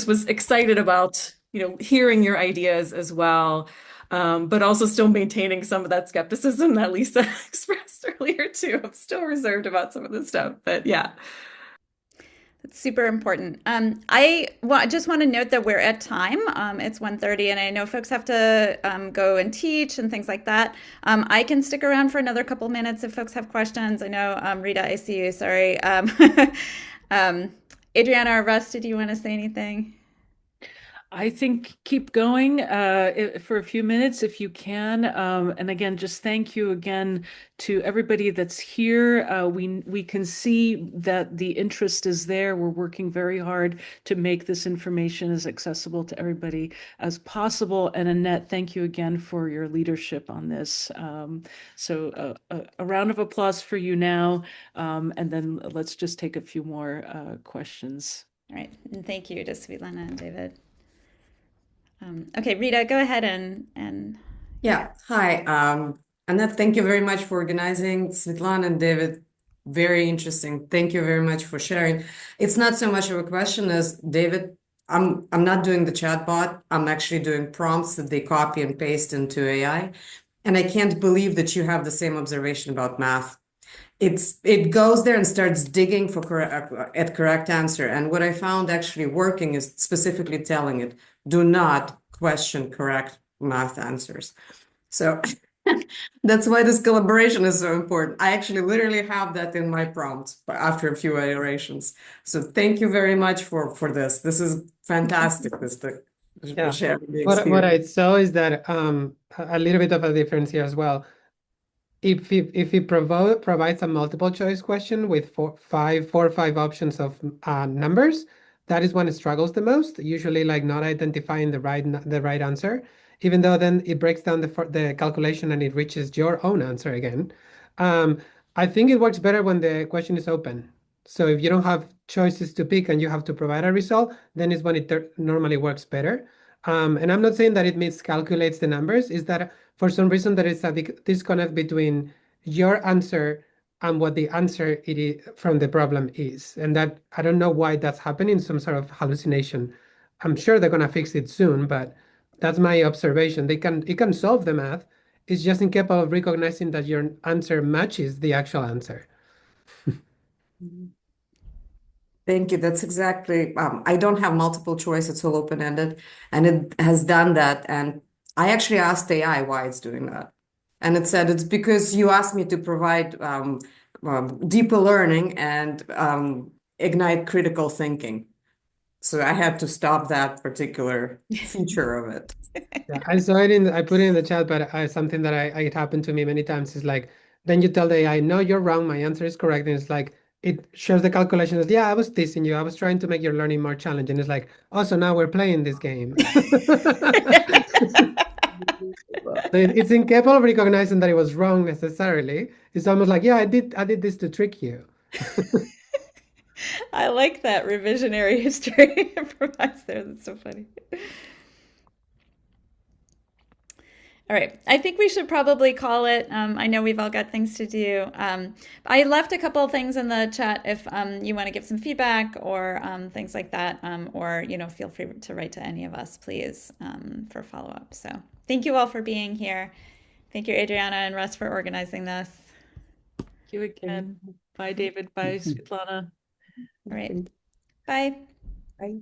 was excited about, hearing your ideas as well. But also still maintaining some of that skepticism that Lisa expressed earlier too. I'm still reserved about some of this stuff, but yeah. That's super important. I just want to note that we're at time. It's 1:30, and I know folks have to go and teach and things like that. I can stick around for another couple minutes if folks have questions. I know, Rita, I see you. Sorry. Adriana or Russ, did you want to say anything? I think keep going for a few minutes if you can. And again, just thank you again to everybody that's here. We can see that the interest is there. We're working very hard to make this information as accessible to everybody as possible. And Annette, thank you again for your leadership on this. So a round of applause for you now. And then let's just take a few more questions. All right. And thank you to Svitlana and David. Okay, Rita, go ahead and Yeah, hi. Annette, thank you very much for organizing. Svitlana and David, very interesting. Thank you very much for sharing. It's not so much of a question as David. I'm not doing the chatbot. I'm actually doing prompts that they copy and paste into AI. And I can't believe that you have the same observation about math. It goes there and starts digging for correct answer. And what I found actually working is specifically telling it, do not question correct math answers. So that's why this collaboration is so important. I actually literally have that in my prompt after a few iterations. So thank you very much for this. This is fantastic. Yeah. Sharing the What I experience. saw is that a little bit of a difference here as well. If it provides a multiple choice question with four or five options of numbers, that is when it struggles the most. Usually, like not identifying the right answer, even though then it breaks down the calculation and it reaches your own answer again. I think it works better when the question is open. So if you don't have choices to pick and you have to provide a result, then it's when it normally works better. And I'm not saying that it miscalculates the numbers. Is that for some reason there is a disconnect between your answer and what the answer it is from the problem is, and that I don't know why that's happening. Some sort of hallucination. I'm sure they're gonna fix it soon, but that's my observation. It can solve the math. It's just incapable of recognizing that your answer matches the actual answer. Thank you. That's exactly, I don't have multiple choice. It's all open-ended, and it has done that. And I actually asked AI why it's doing that. And it said it's because you asked me to provide deeper learning and ignite critical thinking. So I had to stop that particular feature of it. Yeah, I saw it I put it in the chat, but something that it happened to me many times is like, then you tell the AI, no, you're wrong, my answer is correct. And it's like, it shows the calculations. Yeah, I was teasing you. I was trying to make your learning more challenging. It's like, oh, so now we're playing this game. So it's incapable of recognizing that it was wrong necessarily. It's almost like, yeah, I did this to trick you. I like that revisionary history it provides there. That's so funny. All right. I think we should probably call it. I know we've all got things to do. I left a couple of things in the chat if you want to give some feedback or things like that, or feel free to write to any of us, please, for follow up. So thank you all for being here. Thank you, Adriana and Russ, for organizing this. Thank you again. Bye, David. Bye, Svitlana. All right. Bye.